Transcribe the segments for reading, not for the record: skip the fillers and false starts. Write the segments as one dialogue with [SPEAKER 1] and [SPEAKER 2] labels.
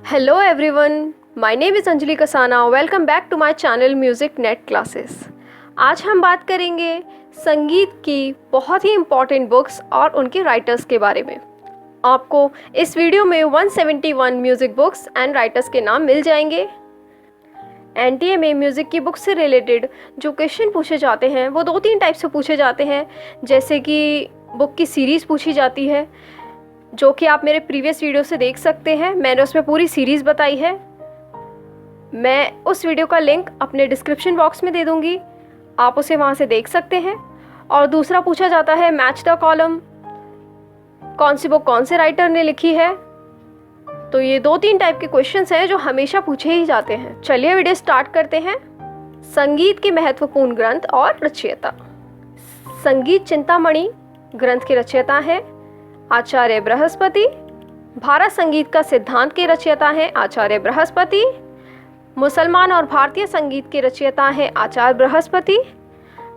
[SPEAKER 1] Hello everyone, my name is Anjali Kasana. Welcome back to my channel Music Net Classes. आज हम बात करेंगे संगीत की बहुत ही इम्पॉर्टेंट बुक्स और उनके राइटर्स के बारे में। आपको इस वीडियो में 171 म्यूज़िक बुक्स एंड राइटर्स के नाम मिल जाएंगे। एनटीए में म्यूज़िक की बुक से रिलेटेड जो क्वेश्चन पूछे जाते हैं वो 2-3 टाइप से पूछे जाते हैं, जैसे कि बुक की सीरीज़ पूछी जाती है, जो कि आप मेरे प्रीवियस वीडियो से देख सकते हैं। मैंने उसमें पूरी सीरीज़ बताई है। मैं उस वीडियो का लिंक अपने डिस्क्रिप्शन बॉक्स में दे दूँगी, आप उसे वहाँ से देख सकते हैं। और दूसरा पूछा जाता है मैच द कॉलम, कौन सी बुक कौन से राइटर ने लिखी है। तो ये 2-3 टाइप के क्वेश्चंस हैं जो हमेशा पूछे ही जाते हैं। चलिए वीडियो स्टार्ट करते हैं। संगीत के महत्वपूर्ण ग्रंथ और रचयिता। संगीत चिंतामणि ग्रंथ के रचयिता हैं आचार्य बृहस्पति। भारत संगीत का सिद्धांत के रचयिता हैं आचार्य बृहस्पति। मुसलमान और भारतीय संगीत के रचयिता हैं आचार्य बृहस्पति।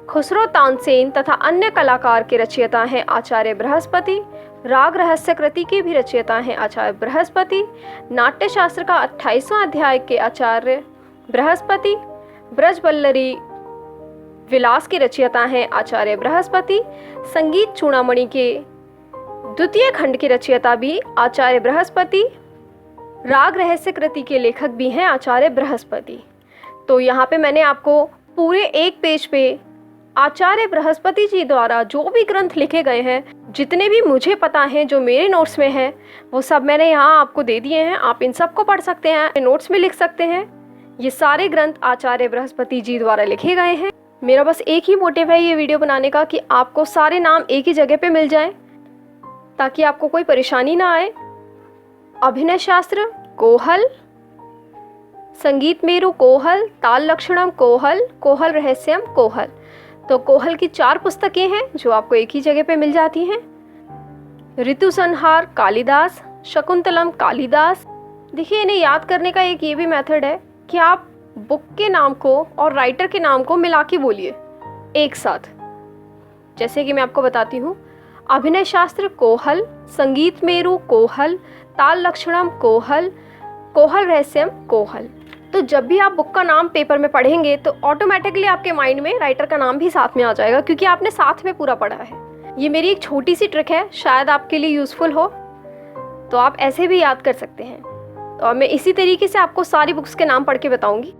[SPEAKER 1] खुसरो तानसेन तथा अन्य कलाकार के रचयिता हैं आचार्य बृहस्पति। राग रहस्य कृति के भी रचयिता हैं आचार्य बृहस्पति। नाट्यशास्त्र का 28वां अध्याय के आचार्य बृहस्पति। ब्रजवल्लरी विलास के रचयिता हैं आचार्य बृहस्पति। संगीत चूड़ामणि के द्वितीय खंड के रचयिता भी आचार्य बृहस्पति। राग रहस्य कृति के लेखक भी हैं आचार्य बृहस्पति। तो यहाँ पे मैंने आपको पूरे एक पेज पे आचार्य बृहस्पति जी द्वारा जो भी ग्रंथ लिखे गए हैं, जितने भी मुझे पता हैं, जो मेरे नोट्स में हैं, वो सब मैंने यहाँ आपको दे दिए हैं। आप इन सबको पढ़ सकते हैं, नोट्स में लिख सकते हैं। ये सारे ग्रंथ आचार्य बृहस्पति जी द्वारा लिखे गए हैं। मेरा बस एक ही मोटिव है ये वीडियो बनाने का कि आपको सारे नाम एक ही जगह पे मिल जाएं, ताकि आपको कोई परेशानी ना आए। अभिनय शास्त्र कोहल, संगीत मेरु कोहल, ताल लक्षणम कोहल, कोहल रहस्यम कोहल। तो कोहल की 4 पुस्तकें हैं जो आपको एक ही जगह पे मिल जाती हैं। ऋतु संहार कालिदास, शकुंतलम कालिदास। देखिए, इन्हें याद करने का एक ये भी मेथड है कि आप बुक के नाम को और राइटर के नाम को मिला के बोलिए एक साथ। जैसे कि मैं आपको बताती हूँ, अभिनय शास्त्र कोहल, संगीत मेरु कोहल, ताल लक्षणम कोहल, कोहल रहस्यम कोहल। तो जब भी आप बुक का नाम पेपर में पढ़ेंगे तो ऑटोमेटिकली आपके माइंड में राइटर का नाम भी साथ में आ जाएगा, क्योंकि आपने साथ में पूरा पढ़ा है। ये मेरी एक छोटी सी ट्रिक है, शायद आपके लिए यूज़फुल हो, तो आप ऐसे भी याद कर सकते हैं। और मैं इसी तरीके से आपको सारी बुक्स के नाम पढ़ के बताऊंगी।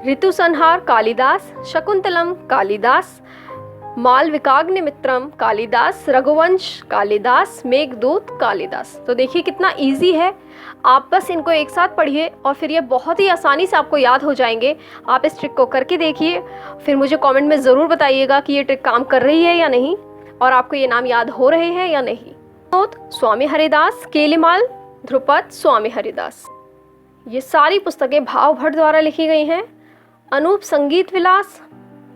[SPEAKER 1] ऋतु संहार कालिदास, शकुंतलम कालिदास, मालविकाग्निमित्रम कालिदास, रघुवंश कालिदास, मेघदूत कालिदास। तो देखिए कितना इजी है। आप बस इनको एक साथ पढ़िए और फिर ये बहुत ही आसानी से आपको याद हो जाएंगे। आप इस ट्रिक को करके देखिए, फिर मुझे कमेंट में ज़रूर बताइएगा कि ये ट्रिक काम कर रही है या नहीं, और आपको ये नाम याद हो रहे हैं या नहीं। स्वामी हरिदास, केलिमाल, ध्रुपद, स्वामी हरिदास। ये सारी पुस्तकें भाव भट्ट द्वारा लिखी गई हैं। अनूप संगीत विलास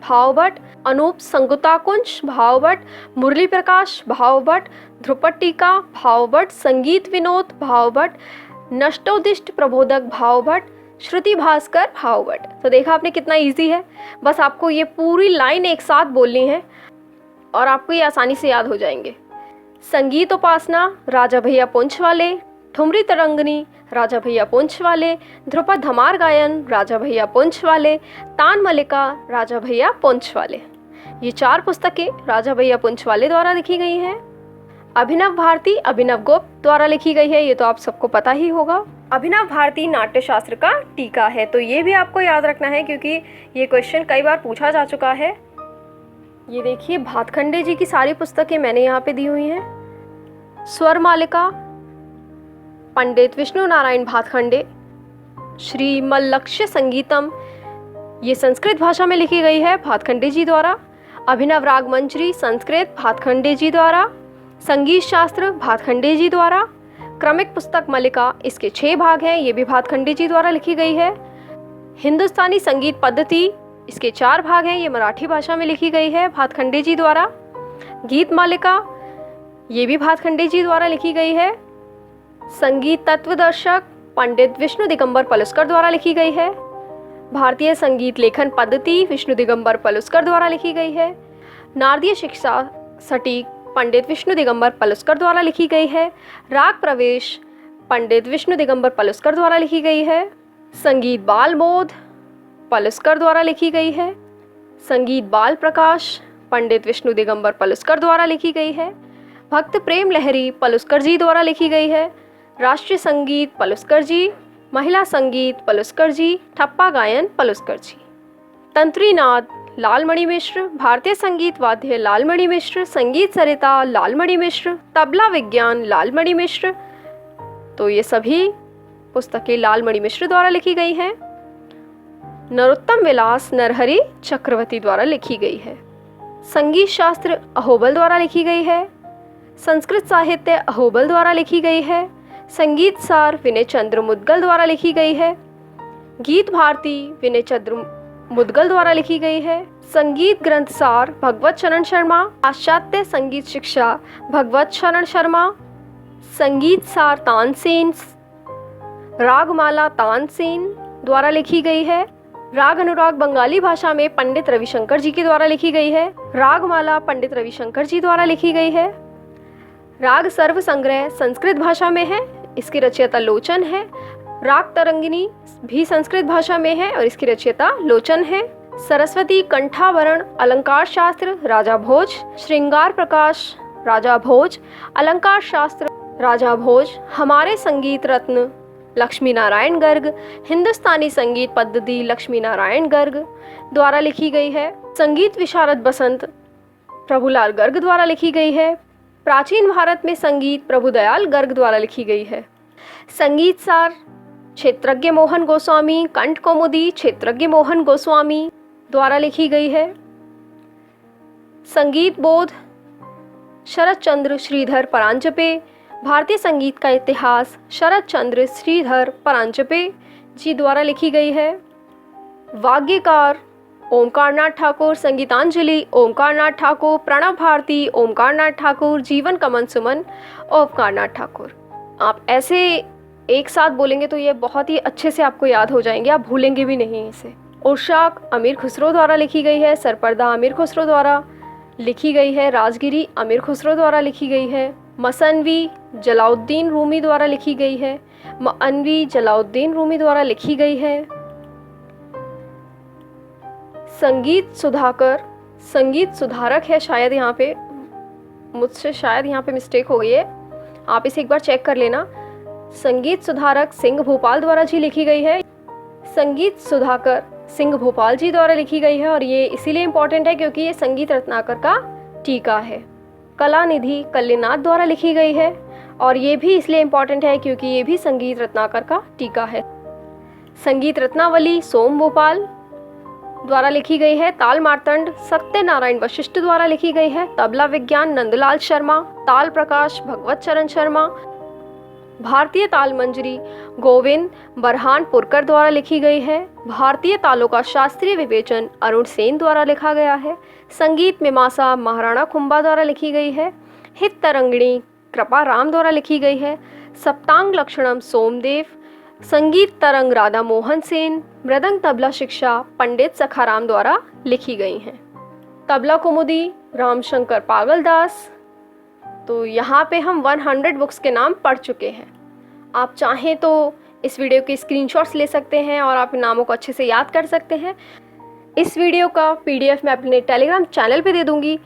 [SPEAKER 1] भाव भट्ट, अनूप संगीताकुंज भाव भट्ट, मुरली प्रकाश भाव भट्ट, ध्रुपद टीका भाव भट्ट, संगीत विनोद भाव भट्ट, नष्टोदिष्ट प्रबोधक भाव भट्ट, श्रुति भास्कर भाव भट्ट। तो देखा आपने कितना इजी है। बस आपको ये पूरी लाइन एक साथ बोलनी है और आपको ये आसानी से याद हो जाएंगे। संगीत उपासना राजा भैया पुंछ वाले, ठुमरी तरंगनी राजा भैया पुंछ वाले, ध्रुपद धमार गायन राजा भैया पुंछ वाले, तान मल्लिका राजा भैया पुंछ वाले। ये 4 पुस्तकें राजा भैया पुंछ वाले द्वारा लिखी गई हैं। अभिनव भारती अभिनव गुप्त द्वारा लिखी गई है, ये तो आप सबको पता ही होगा। अभिनव भारती नाट्यशास्त्र का टीका है, तो ये भी आपको याद रखना है, क्योंकि ये क्वेश्चन कई बार पूछा जा चुका है। ये देखिए, भातखंडे जी की सारी पुस्तकें मैंने यहाँ पे दी हुई हैं। स्वर मालिका पंडित विष्णु नारायण भातखंडे, श्री मल्लक्ष्य संगीतम, ये संस्कृत भाषा में लिखी गई है भातखंडे जी द्वारा। अभिनव राग मंजरी संस्कृत भातखंडे जी द्वारा। संगीत शास्त्र भातखंडे जी द्वारा। क्रमिक पुस्तक मल्लिका, इसके 6 भाग हैं, ये भी भातखंडे जी द्वारा लिखी गई है। हिंदुस्तानी संगीत पद्धति, इसके 4 भाग हैं, ये मराठी भाषा में लिखी गई है भातखंडे जी द्वारा। गीत मालिका, ये भी भातखंडे जी द्वारा लिखी गई है। संगीत तत्वदर्शक पंडित विष्णु दिगंबर पलुस्कर द्वारा लिखी गई है। भारतीय संगीत लेखन पद्धति विष्णु दिगंबर पलुस्कर द्वारा लिखी गई है। नारदीय शिक्षा सटीक पंडित विष्णु दिगंबर पलुस्कर द्वारा लिखी गई है। राग प्रवेश पंडित विष्णु दिगंबर पलुस्कर द्वारा लिखी गई है। संगीत बाल बोध पलुस्कर द्वारा लिखी गई है। संगीत बाल प्रकाश पंडित विष्णु दिगंबर पलुस्कर द्वारा लिखी गई है। भक्त प्रेम लहरी पलुस्कर जी द्वारा लिखी गई है। राष्ट्रीय संगीत पलुस्कर जी, महिला संगीत पलुस्कर जी, ठप्पा गायन पलुस्कर जी। तंत्रीनाद लालमणि मिश्र, भारतीय संगीत वाद्य लालमणि मिश्र, संगीत सरिता लालमणि मिश्र, तबला विज्ञान लालमणि मिश्र। तो ये सभी पुस्तकें लालमणि मिश्र द्वारा लिखी गई हैं। नरोत्तम विलास नरहरि चक्रवर्ती द्वारा लिखी गई है। संगीत शास्त्र अहोबल द्वारा लिखी गई है। संस्कृत साहित्य अहोबल द्वारा लिखी गई है। संगीत सार विनय चंद्र मुद्गल द्वारा लिखी गई है। गीत भारती विनय चंद्र मुद्गल द्वारा लिखी गई है। संगीत ग्रंथ सार भगवत शरण शर्मा, पाश्चात्य संगीत शिक्षा भगवत शरण शर्मा। संगीत सार तानसेन, रागमाला तानसेन द्वारा लिखी गई है। राग अनुराग बंगाली भाषा में पंडित रविशंकर जी के द्वारा लिखी गई है। रागमाला पंडित रविशंकर जी द्वारा लिखी गई है। राग सर्व संग्रह संस्कृत भाषा में है, इसकी रचयिता लोचन है। राग तरंगिनी भी संस्कृत भाषा में है और इसकी रचयिता लोचन है। सरस्वती कंठाभरण अलंकार शास्त्र राजा भोज, श्रृंगार प्रकाश राजा भोज, अलंकार शास्त्र राजा भोज। हमारे संगीत रत्न लक्ष्मी नारायण गर्ग, हिंदुस्तानी संगीत पद्धति लक्ष्मी नारायण गर्ग द्वारा लिखी गई है। संगीत विशारद बसंत प्रभुलाल गर्ग द्वारा लिखी गई है। प्राचीन भारत में संगीत प्रभुदयाल गर्ग द्वारा लिखी गई है। संगीत सार क्षेत्रज्ञ मोहन गोस्वामी, कंठ कौमुदी क्षेत्रज्ञ मोहन गोस्वामी द्वारा लिखी गई है। संगीत बोध शरद चंद्र श्रीधर परांजपे, भारतीय संगीत का इतिहास शरद चंद्र श्रीधर परांजपे जी द्वारा लिखी गई है। वाग्यकार ओमकारनाथ ठाकुर, संगीतांजलि ओमकारनाथ ठाकुर, प्रणव भारती ओमकारनाथ ठाकुर, जीवन कमन सुमन ओमकारनाथ ठाकुर। आप ऐसे एक साथ बोलेंगे तो ये बहुत ही अच्छे से आपको याद हो जाएंगे, आप भूलेंगे भी नहीं इसे। उर्शाक अमीर खुसरो द्वारा लिखी गई है। सरपर्दा अमीर खुसरो द्वारा लिखी गई है। राजगिरी अमीर खुसरो द्वारा लिखी गई है। मसनवी जलाउद्दीन रूमी द्वारा लिखी गई है। मअनवी जलाउद्दीन रूमी द्वारा लिखी गई है। संगीत सुधाकर, संगीत सुधारक है शायद, यहाँ पे मुझसे शायद यहाँ पे मिस्टेक हो गई है, आप इसे एक बार चेक कर लेना। संगीत सुधारक सिंह भोपाल द्वारा जी लिखी गई है। संगीत सुधाकर सिंह भोपाल जी द्वारा लिखी गई है और ये इसीलिए इम्पोर्टेंट है क्योंकि ये संगीत रत्नाकर का टीका है। कलानिधि कल्याणनाथ द्वारा लिखी गई है और ये भी इसलिए इम्पोर्टेंट है क्योंकि ये भी संगीत रत्नाकर का टीका है। संगीत रत्नावली सोम भोपाल द्वारा लिखी गई है। ताल मार्तंड सत्यनारायण वशिष्ठ द्वारा लिखी गई है। तबला विज्ञान नंदलाल शर्मा, ताल प्रकाश भगवत चरण शर्मा। भारतीय ताल मंजरी गोविंद बरहानपुरकर द्वारा लिखी गई है। भारतीय तालों का शास्त्रीय विवेचन अरुण सेन द्वारा लिखा गया है। संगीत मीमांसा महाराणा खुम्बा द्वारा लिखी गई है। हित तरंगिणी कृपा राम द्वारा लिखी गई है। सप्तांग लक्षणम सोमदेव। संगीत तरंग राधा मोहन सेन। मृदंग तबला शिक्षा पंडित सखाराम द्वारा लिखी गई हैं। तबला कुमुदी रामशंकर पागलदास। तो यहाँ पे हम 100 बुक्स के नाम पढ़ चुके हैं। आप चाहें तो इस वीडियो के स्क्रीनशॉट्स ले सकते हैं और आप इन नामों को अच्छे से याद कर सकते हैं। इस वीडियो का PDF मैं अपने टेलीग्राम चैनल पे दे दूँगी,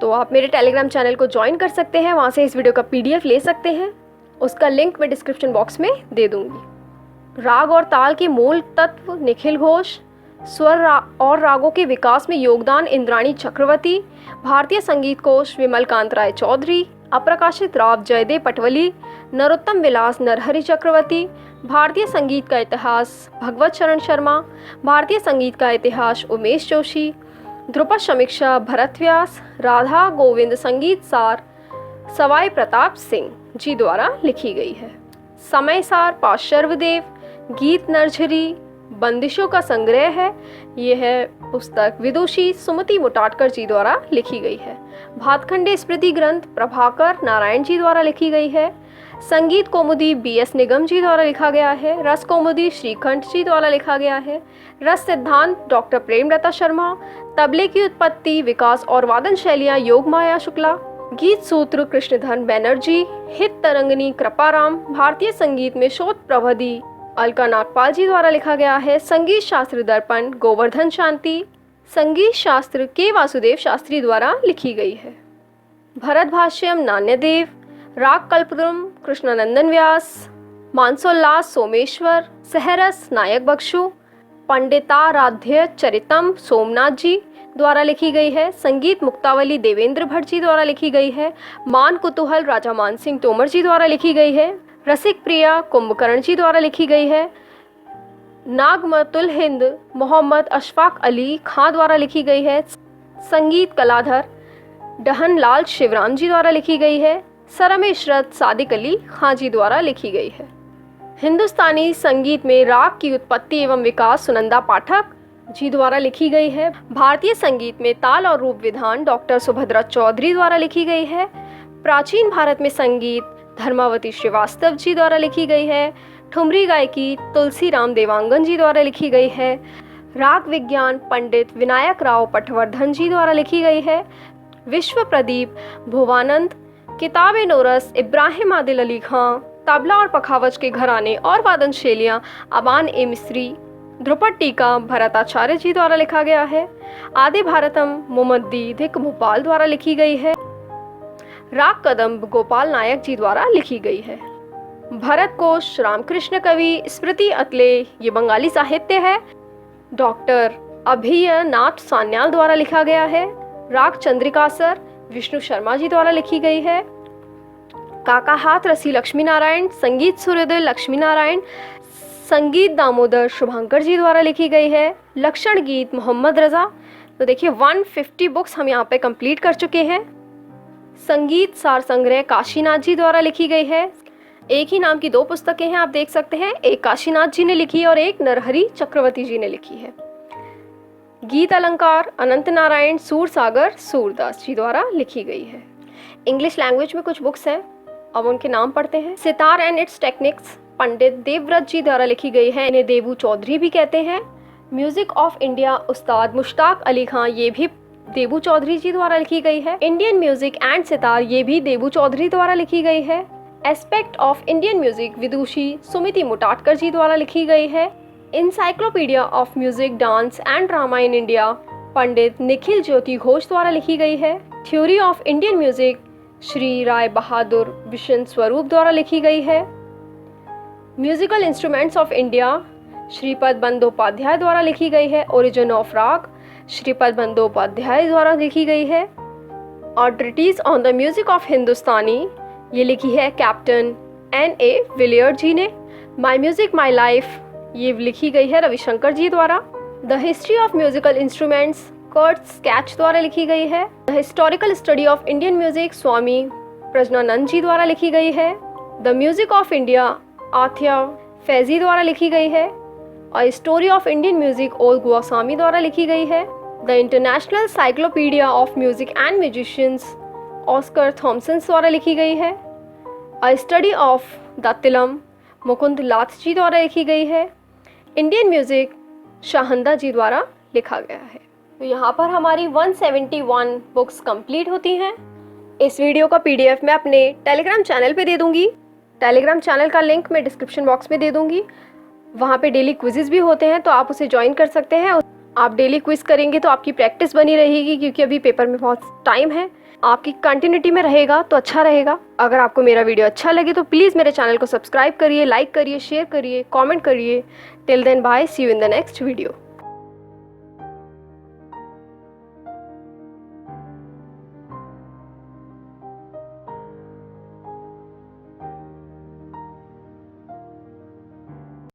[SPEAKER 1] तो आप मेरे टेलीग्राम चैनल को ज्वाइन कर सकते हैं, वहाँ से इस वीडियो का PDF ले सकते हैं। उसका लिंक मैं डिस्क्रिप्शन बॉक्स में दे दूँगी। राग और ताल के मूल तत्व निखिल घोष। स्वर और रागों के विकास में योगदान इंद्राणी चक्रवर्ती। भारतीय संगीत कोश विमलकांत राय चौधरी। अप्रकाशित राव जयदेव पटवली। नरोत्तम विलास नरहरि चक्रवर्ती। भारतीय संगीत का इतिहास भगवत शरण शर्मा। भारतीय संगीत का इतिहास उमेश जोशी। ध्रुपद समीक्षा भरत व्यास। राधा गोविंद संगीत सार सवाई प्रताप सिंह जी द्वारा लिखी गई है। समय सार पार्श्वदेव। गीत नरझरी बंदिशों का संग्रह है। यह है पुस्तक विदुषी सुमति मुटाटकर जी द्वारा लिखी गई है। भातखंडे स्मृति ग्रंथ प्रभाकर नारायण जी द्वारा लिखी गई है। संगीत कौमुदी BS निगम जी द्वारा लिखा गया है। रस कौमुदी श्रीकंठ जी द्वारा लिखा गया है। रस सिद्धांत डॉक्टर प्रेमलता शर्मा। तबले की उत्पत्ति विकास और वादन शैलियाँ योग माया शुक्ला। गीत सूत्र कृष्णधन बैनर्जी, हित तरंगिनी कृपाराम, भारतीय संगीत में शोध प्रबंधी अलका नागपाल जी द्वारा लिखा गया है। संगीत शास्त्र दर्पण गोवर्धन शांति, संगीत शास्त्र के वासुदेव शास्त्री द्वारा लिखी गई है। भरत भाष्यम नान्यदेव, राग कल्पद्रुम कृष्णानंदन व्यास, मानसोल्लास सोमेश्वर, सहरस नायक बख्शु, पंडिताराध्य चरितम सोमनाथ जी द्वारा लिखी गई है। संगीत मुक्तावली देवेंद्र भट्ट जी द्वारा लिखी गई है। मान कुतूहल राजा मान सिंह तोमर जी द्वारा लिखी गई है। रसिक प्रिया कुंभकर्ण जी द्वारा लिखी गई है। नागमतुल हिंद मोहम्मद अशफाक अली खां द्वारा लिखी गई है। संगीत कलाधर डहन लाल शिवराम जी द्वारा लिखी गई है। सरम इशरत सादिक अली खां जी द्वारा लिखी गई है। हिंदुस्तानी संगीत में राग की उत्पत्ति एवं विकास सुनंदा पाठक जी द्वारा लिखी गई है। भारतीय संगीत में ताल और रूप विधान डॉक्टर सुभद्रा चौधरी द्वारा लिखी गई है। प्राचीन भारत में संगीत धर्मावती श्रीवास्तव जी द्वारा लिखी गई है। ठुमरी गायकी तुलसी राम देवांगन जी द्वारा लिखी गई है। राग विज्ञान पंडित विनायक राव पटवर्धन जी द्वारा लिखी गई है। विश्व प्रदीप भुवानंद, किताब नोरस इब्राहिम आदिल अली खां, तबला और पखावज के घराने और वादन शैलियाँ अबान ए मिस्री, ध्रुपद टीका भरताचार्य जी द्वारा लिखा गया है। आदि भारतम मुमद्दी धिक भोपाल द्वारा लिखी गई है। राग कदम्ब गोपाल नायक जी द्वारा लिखी गई है। भरत कोश रामकृष्ण कवि स्मृति अतले, ये बंगाली साहित्य है। डॉक्टर अभिय नाथ सान्याल द्वारा लिखा गया है। राग चंद्रिकासर विष्णु शर्मा जी द्वारा लिखी गई है। काका हाथ रसी लक्ष्मी नारायण, संगीत सूर्योदय लक्ष्मी नारायण, संगीत दामोदर शुभंकर जी द्वारा लिखी गई है। लक्षण गीत मोहम्मद रजा। तो देखिए 150 बुक्स हम यहाँ पे कंप्लीट कर चुके हैं। संगीत सार संग्रह काशीनाथ जी द्वारा लिखी गई है। एक ही नाम की 2 पुस्तकें हैं, आप देख सकते हैं। एक काशीनाथ जी ने लिखी है और एक नरहरि चक्रवर्ती जी ने लिखी है। गीत अलंकार अनंत नारायण सूरसागर सूरदास जी द्वारा लिखी गई है। इंग्लिश लैंग्वेज में कुछ बुक्स हैं, अब उनके नाम पढ़ते हैं। सितार एंड इट्स टेक्निक्स पंडित देवव्रत जी द्वारा लिखी गई है, इन्हें देवू चौधरी भी कहते हैं। म्यूजिक ऑफ इंडिया उस्ताद मुश्ताक अली खां, ये भी देवू चौधरी जी द्वारा लिखी गई है। इंडियन म्यूजिक एंड सितार, ये भी देवू चौधरी द्वारा लिखी गई है। एस्पेक्ट ऑफ इंडियन म्यूजिक विदुषी सुमिति मुटाटकर जी द्वारा लिखी गई है। Encyclopedia of music dance and drama in India Pandit Nikhil Jyoti Ghosh द्वारा लिखी गई है। Theory of Indian music Shri Rai Bahadur Bishan Swaroop द्वारा लिखी गई है। Musical instruments of India Shripad Bandopadhyay द्वारा लिखी गई है। ओरिजिन ऑफ राग श्रीपद बंदोपाध्याय द्वारा लिखी गई है। और treatise on the music of Hindustani, ये लिखी है कैप्टन N.A. विलियर्ड जी ने। माई म्यूजिक माई लाइफ, ये लिखी गई है रविशंकर जी द्वारा। The history of musical instruments Curt स्केच द्वारा लिखी गई है। The historical study of Indian music Swami Prajnanananda ji द्वारा लिखी गई है। The music of India Atiya Fyzee द्वारा लिखी गई है। और स्टोरी ऑफ इंडियन म्यूजिक ओल गोस्वामी द्वारा लिखी गई है। The international cyclopedia of music and musicians Oscar Thomson द्वारा लिखी गई है। A study of Dattilam Mukund Lath ji द्वारा लिखी गई है। इंडियन म्यूजिक शाहंदा जी द्वारा लिखा गया है। तो यहाँ पर हमारी 171 बुक्स कंप्लीट होती हैं। इस वीडियो का PDF मैं अपने टेलीग्राम चैनल पे दे दूँगी। टेलीग्राम चैनल का लिंक मैं डिस्क्रिप्शन बॉक्स में दे दूँगी। वहाँ पे डेली क्विज़ेस भी होते हैं, तो आप उसे ज्वाइन कर सकते हैं। आप डेली क्विज़ करेंगे तो आपकी प्रैक्टिस बनी रहेगी, क्योंकि अभी पेपर में बहुत टाइम है। आपकी कंटिन्यूटी में रहेगा तो अच्छा रहेगा। अगर आपको मेरा वीडियो अच्छा लगे तो प्लीज़ मेरे चैनल को सब्सक्राइब करिए, लाइक करिए, शेयर करिए, कमेंट करिए। Till then bye, see you in the next video.